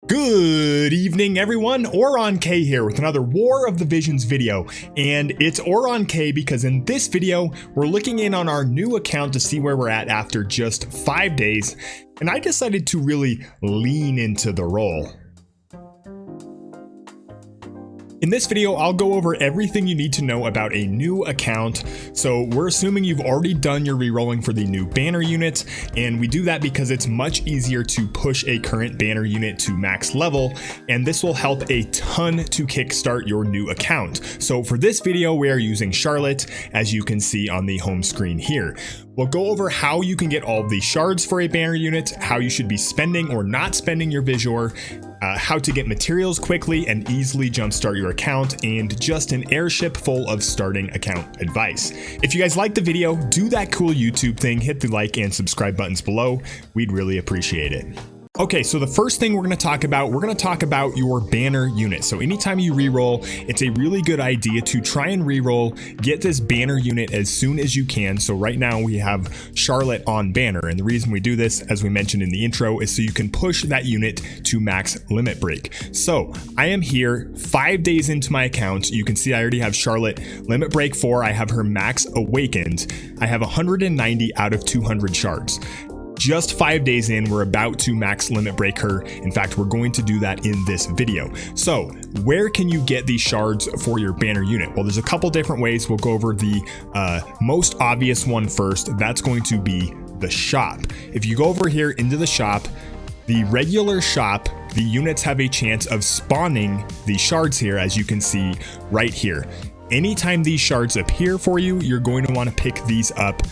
Good evening everyone, Oron K here with another War of the Visions video, and it's Oron K because in this video we're looking in on our new account to see where we're at after just 5 days, and I decided to really lean into the role. In this video, I'll go over everything you need to know about a new account. So we're assuming you've already done your rerolling for the new banner unit, and we do that because it's much easier to push a current banner unit to max level, and this will help a ton to kickstart your new account. So for this video, we are using Charlotte, as you can see on the home screen here. We'll go over how you can get all of the shards for a banner unit, how you should be spending or not spending your Visiore, how to get materials quickly and easily jumpstart your account, and just an airship full of starting account advice. If you guys like the video, do that cool YouTube thing, hit the like and subscribe buttons below. We'd really appreciate it. Okay, so the first thing we're going to talk about your banner unit. So anytime you reroll, it's a really good idea to try and reroll, get this banner unit as soon as you can. So right now we have Charlotte on banner, and the reason we do this, as we mentioned in the intro, is so you can push that unit to max limit break. So I am here 5 days into my account. You can see I already have Charlotte limit break 4. I have her max awakened. I have 190 out of 200 shards. Just 5 days in, we're about to max limit break her. In fact, we're going to do that in this video. So where can you get these shards for your banner unit? Well, there's a couple different ways. We'll go over the most obvious one first. That's going to be the shop. If you go over here into the shop, the regular shop, the units have a chance of spawning the shards here, as you can see right here. Anytime these shards appear for you, you're going to want to pick these up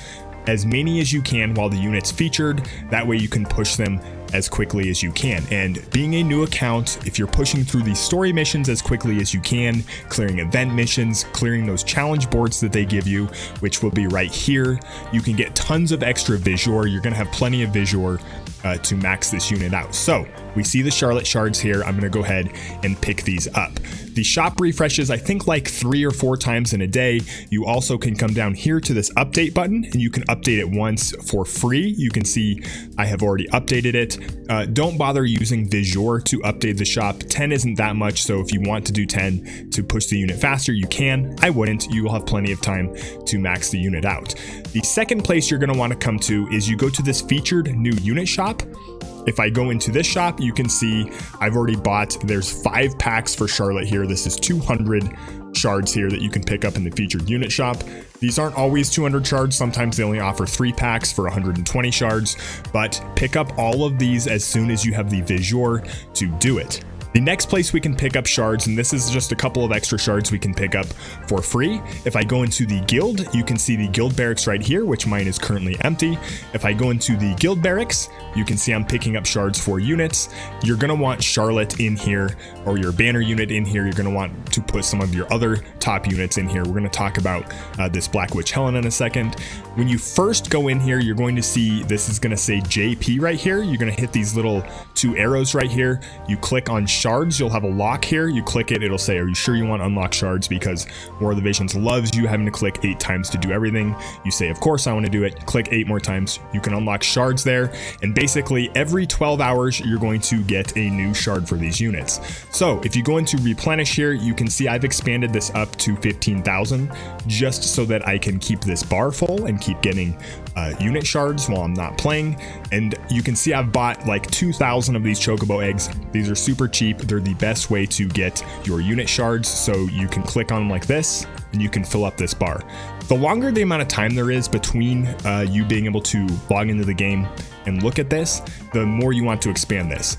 as many as you can while the unit's featured. That way you can push them as quickly as you can. And being a new account, if you're pushing through these story missions as quickly as you can, clearing event missions, clearing those challenge boards that they give you, which will be right here, you can get tons of extra Visiore. You're going to have plenty of Visiore to max this unit out. So we see the Charlotte shards here. I'm going to go ahead and pick these up. The shop refreshes, I think, like 3 or 4 times in a day. You also can come down here to this update button and you can update it once for free. You can see I have already updated it. Don't bother using Visiore to update the shop. 10 isn't that much, so if you want to do 10 to push the unit faster, you can. I wouldn't. You will have plenty of time to max the unit out. The second place you're going to want to come to is you go to this featured new unit shop. If I go into this shop, you can see I've already bought, there's 5 packs for Charlotte here. This is 200 shards here that you can pick up in the featured unit shop. These aren't always 200 shards. Sometimes they only offer 3 packs for 120 shards, but pick up all of these as soon as you have the Visiore to do it. The next place we can pick up shards, and this is just a couple of extra shards we can pick up for free. If I go into the guild, you can see the guild barracks right here, which mine is currently empty. If I go into the guild barracks, you can see I'm picking up shards for units. You're going to want Charlotte in here, or your banner unit in here. You're going to want to put some of your other top units in here. We're going to talk about this Black Witch Helen in a second. When you first go in here, you're going to see this is going to say JP right here. You're going to hit these little 2 arrows right here. You click on shards, you'll have a lock here. You click it, it'll say, are you sure you want to unlock shards? Because War of the Visions loves you having to click 8 times to do everything. You say, of course I want to do it. Click 8 more times. You can unlock shards there. And basically every 12 hours, you're going to get a new shard for these units. So if you go into replenish here, you can see I've expanded this up to 15,000 just so that I can keep this bar full and keep getting unit shards while I'm not playing. And you can see I've bought like 2,000 of these chocobo eggs. These are super cheap. They're the best way to get your unit shards. So you can click on them like this and you can fill up this bar. The longer the amount of time there is between you being able to log into the game and look at this, the more you want to expand this.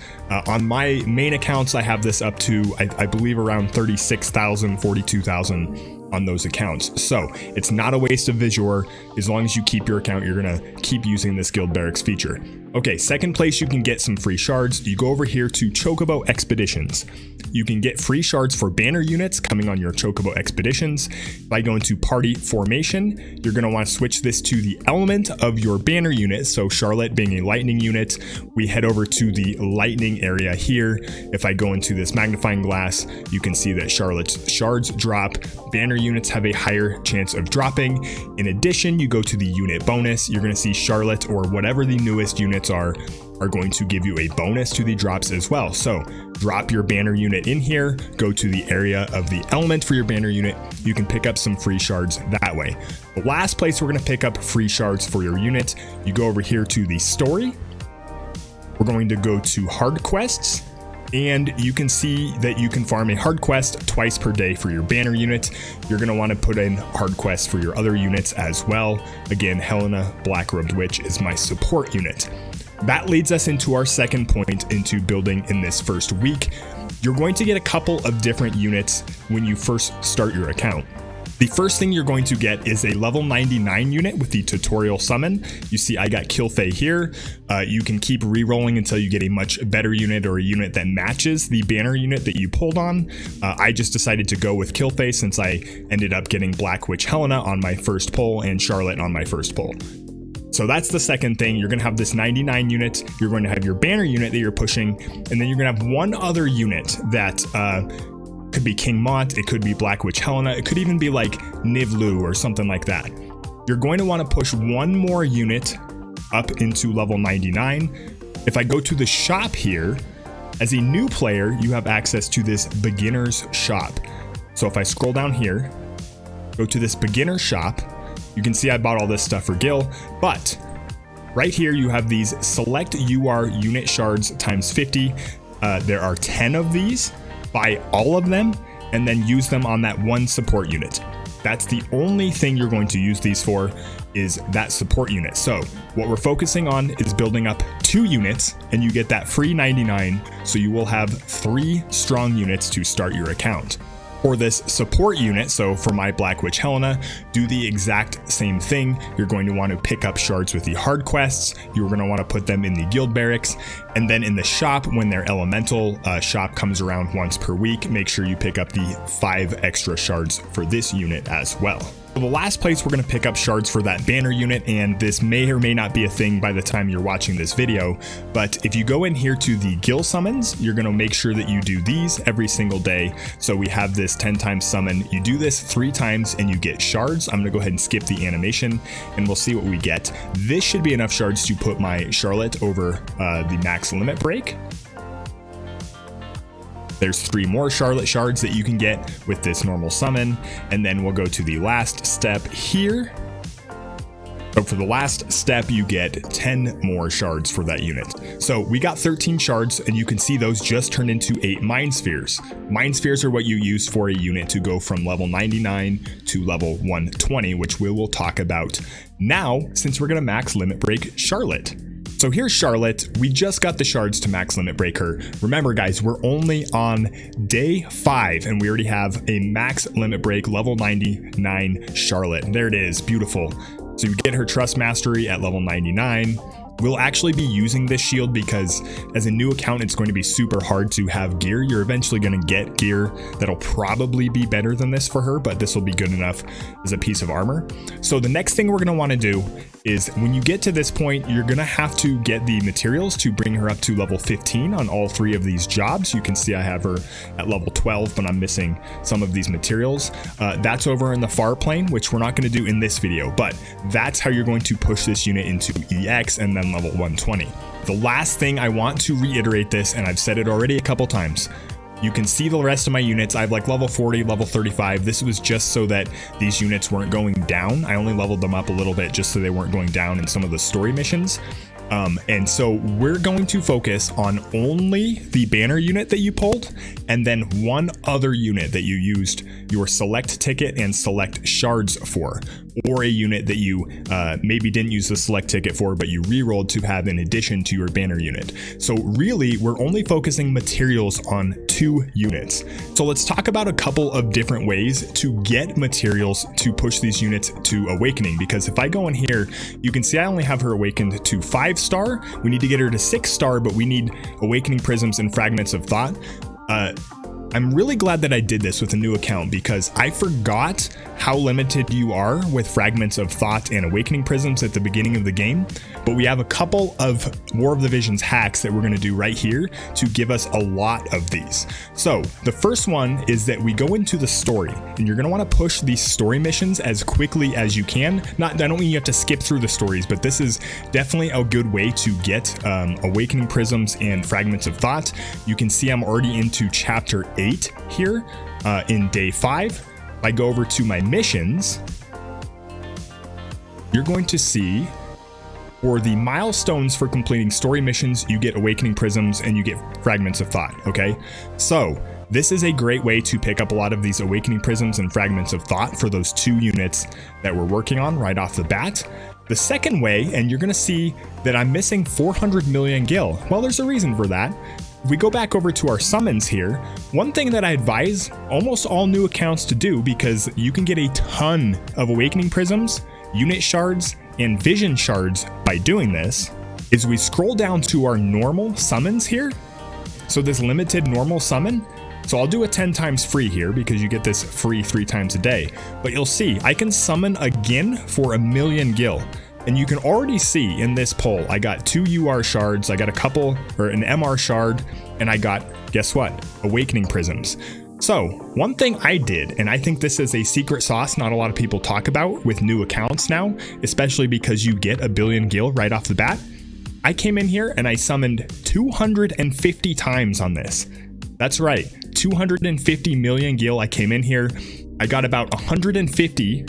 On my main accounts, I have this up to, I believe, around 36,000, 42,000 on those accounts. So it's not a waste of Visiore. As long as you keep your account, you're going to keep using this guild barracks feature. Okay, second place you can get some free shards. You go over here to Chocobo Expeditions. You can get free shards for banner units coming on your Chocobo Expeditions. By going to Party Formation, you're going to want to switch this to the element of your banner unit. So Charlotte being a lightning unit, we head over to the lightning area here. If I go into this magnifying glass, you can see that Charlotte's shards drop. Banner units have a higher chance of dropping. In addition, you go to the unit bonus, you're going to see Charlotte or whatever the newest units are are going to give you a bonus to the drops as well. So drop your banner unit in here, go to the area of the element for your banner unit. You can pick up some free shards that way. The last place we're going to pick up free shards for your unit, you go over here to the story. We're going to go to hard quests, and you can see that you can farm a hard quest twice per day for your banner unit. You're going to want to put in hard quests for your other units as well. Again, Helena Black-Robed Witch is my support unit. That leads us into our second point into building in this first week. You're going to get a couple of different units when you first start your account. The first thing you're going to get is a level 99 unit with the tutorial summon. You see I got Kilfei here. You can keep re-rolling until you get a much better unit or a unit that matches the banner unit that you pulled on. I just decided to go with Kilfei since I ended up getting Black Witch Helena on my first pull and Charlotte on my first pull. So that's the second thing. You're going to have this 99 unit. You're going to have your banner unit that you're pushing, and then you're going to have one other unit that could be King Mont, it could be Black Witch Helena, it could even be like Nivlu or something like that. You're going to want to push one more unit up into level 99. If I go to the shop here, as a new player, you have access to this beginner's shop. So if I scroll down here, go to this beginner shop, you can see I bought all this stuff for Gil, but right here you have these select UR unit shards times 50. There are 10 of these. Buy all of them and then use them on that one support unit. That's the only thing you're going to use these for, is that support unit. So what we're focusing on is building up 2 units, and you get that free 99, so you will have 3 strong units to start your account. For this support unit, so for my Black Witch Helena, do the exact same thing. You're going to want to pick up shards with the hard quests. You're going to want to put them in the guild barracks, and then in the shop, when their elemental shop comes around once per week, make sure you pick up the 5 extra shards for this unit as well. So the last place we're going to pick up shards for that banner unit, and this may or may not be a thing by the time you're watching this video, but if you go in here to the Gil summons, you're going to make sure that you do these every single day. So we have this 10 times summon. You do this 3 times and you get shards. I'm going to go ahead and skip the animation and we'll see what we get. This should be enough shards to put my Charlotte over the max limit break. There's 3 more Charlotte shards that you can get with this normal summon, and then we'll go to the last step here. So for the last step, you get 10 more shards for that unit. So we got 13 shards, and you can see those just turned into 8 Mind Spheres. Mind Spheres are what you use for a unit to go from level 99 to level 120, which we will talk about now, since we're going to max limit break Charlotte. So here's Charlotte. We just got the shards to max limit break her. Remember guys, we're only on day 5 and we already have a max limit break level 99 Charlotte. There it is, beautiful. So you get her trust mastery at level 99. We'll actually be using this shield because as a new account, it's going to be super hard to have gear. You're eventually going to get gear that'll probably be better than this for her, but this will be good enough as a piece of armor. So the next thing we're going to want to do is when you get to this point, you're going to have to get the materials to bring her up to level 15 on all 3 of these jobs. You can see I have her at level 12, but I'm missing some of these materials. That's over in the far plane, which we're not going to do in this video, but that's how you're going to push this unit into EX and then level 120. The last thing I want to reiterate this, and I've said it already a couple times, you can see the rest of my units. I have like level 40, level 35. This was just so that these units weren't going down. I only leveled them up a little bit just so they weren't going down in some of the story missions. And so we're going to focus on only the banner unit that you pulled, and then one other unit that you used your select ticket and select shards for, or a unit that you maybe didn't use the select ticket for, but you rerolled to have in addition to your banner unit. So really, we're only focusing materials on 2 units. So let's talk about a couple of different ways to get materials to push these units to awakening, because if I go in here, you can see I only have her awakened to 5-star. We need to get her to 6-star, but we need awakening prisms and fragments of thought. I'm really glad that I did this with a new account because I forgot how limited you are with fragments of thought and awakening prisms at the beginning of the game. but we have a couple of War of the Visions hacks that we're going to do right here to give us a lot of these. So the first one is that we go into the story, and you're going to want to push these story missions as quickly as you can. I don't mean you have to skip through the stories, but this is definitely a good way to get Awakening Prisms and Fragments of Thought. You can see I'm already into chapter 8 here in day 5. If I go over to my missions, you're going to see for the milestones for completing story missions, you get Awakening Prisms and you get Fragments of Thought, okay? So this is a great way to pick up a lot of these Awakening Prisms and Fragments of Thought for those 2 units that we're working on right off the bat. The second way, and you're gonna see that I'm missing 400 million gil. Well, there's a reason for that. If we go back over to our summons here, one thing that I advise almost all new accounts to do, because you can get a ton of Awakening Prisms, unit shards, and vision shards by doing this, is we scroll down to our normal summons here. So this limited normal summon, so I'll do a 10 times free here because you get this free 3 times a day, but you'll see I can summon again for 1,000,000 gil. And you can already see in this poll, I got 2 UR shards, I got a couple, or an MR shard, and I got, guess what? Awakening Prisms. So one thing I did, and I think this is a secret sauce not a lot of people talk about with new accounts now, especially because you get 1,000,000,000 gil right off the bat. I came in here and I summoned 250 times on this. That's right, 250 million gil. I came in here, I got about 150,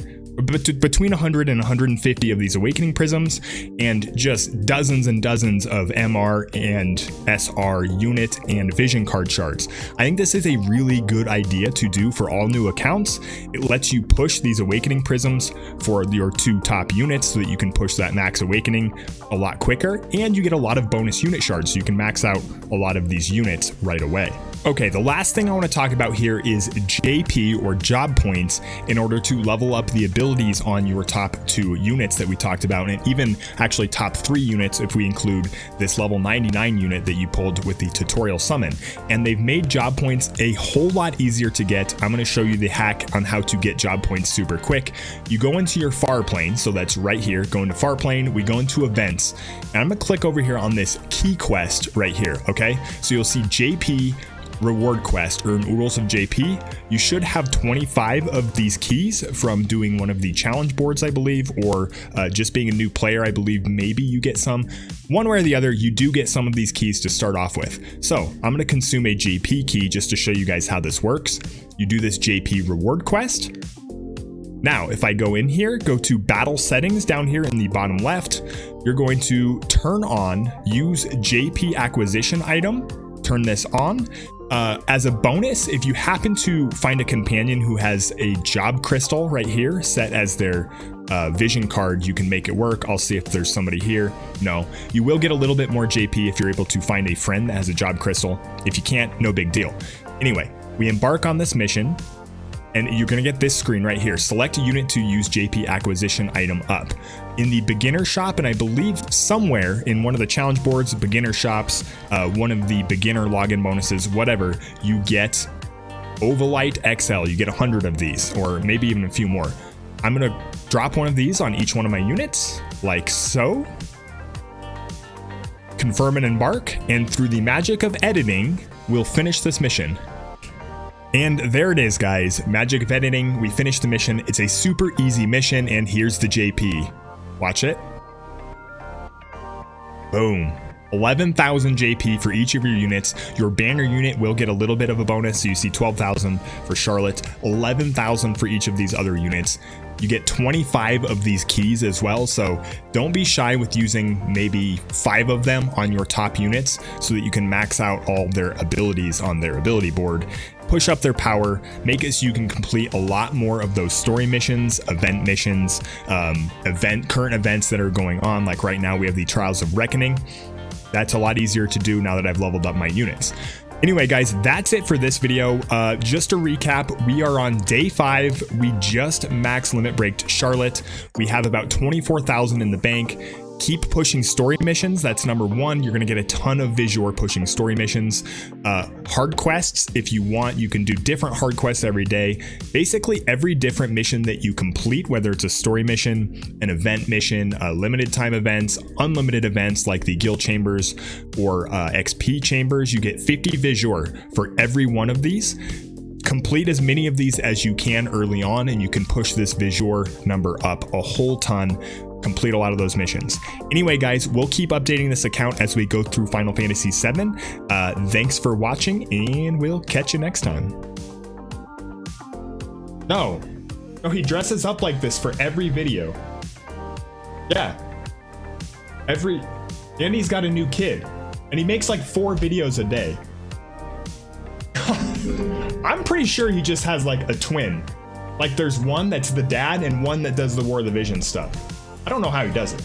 between 100 and 150 of these Awakening Prisms, and just dozens and dozens of MR and SR unit and vision card shards. I think this is a really good idea to do for all new accounts. It lets you push these Awakening Prisms for your 2 top units so that you can push that max Awakening a lot quicker, and you get a lot of bonus unit shards so you can max out a lot of these units right away. Okay, the last thing I want to talk about here is JP, or job points, in order to level up the abilities on your top 2 units that we talked about, and even actually top 3 units if we include this level 99 unit that you pulled with the tutorial summon. And they've made job points a whole lot easier to get. I'm going to show you the hack on how to get job points super quick. You go into your far plane, so that's right here, go into far plane, we go into events, and I'm going to click over here on this key quest right here, okay? So you'll see JP reward quest, earn oodles of JP. You should have 25 of these keys from doing one of the challenge boards, I believe, or just being a new player. I believe maybe you get some. One way or the other, you do get some of these keys to start off with. So I'm going to consume a JP key just to show you guys how this works. You do this JP reward quest. Now, if I go in here, go to battle settings down here in the bottom left, you're going to turn on use JP acquisition item. Turn this on. As a bonus, if you happen to find a companion who has a job crystal right here set as their vision card, you can make it work. I'll see if there's somebody here. No, you will get a little bit more JP if you're able to find a friend that has a job crystal. If you can't, no big deal. Anyway, we embark on this mission, and you're going to get this screen right here. Select a unit to use JP acquisition item up. In the beginner shop, and I believe somewhere in one of the challenge boards, beginner shops, one of the beginner login bonuses, whatever, you get Ovalite XL. You get 100 of these, or maybe even a few more. I'm going to drop one of these on each one of my units, like so. Confirm and embark, and through the magic of editing, we'll finish this mission. And there it is, guys. Magic of editing. We finished the mission. It's a super easy mission, and here's the JP. Watch it. Boom. 11,000 JP for each of your units. Your banner unit will get a little bit of a bonus. So you see 12,000 for Charlotte, 11,000 for each of these other units. You get 25 of these keys as well. So don't be shy with using maybe 5 of them on your top units so that you can max out all their abilities on their ability board. Push up their power, make it so you can complete a lot more of those story missions, event missions, current events that are going on. Like right now we have the Trials of Reckoning. That's a lot easier to do now that I've leveled up my units. Anyway, guys, that's it for this video. Just to recap, we are on day 5. We just max limit breaked Charlotte. We have about 24,000 in the bank. Keep pushing story missions. That's number one. You're going to get a ton of Visiore pushing story missions. Hard quests, if you want, you can do different hard quests every day. Basically, every different mission that you complete, whether it's a story mission, an event mission, limited time events, unlimited events like the guild chambers or XP chambers, you get 50 Visiore for every one of these. Complete as many of these as you can early on, and you can push this Visiore number up a whole ton. Complete a lot of those missions. Anyway, guys, we'll keep updating this account as we go through Final Fantasy VII. Thanks for watching, and we'll catch you next time. No, he dresses up like this for every video. Yeah, and he's got a new kid, and he makes like 4 videos a day. I'm pretty sure he just has like a twin. Like there's one that's the dad and one that does the War of the Vision stuff. I don't know how he does it.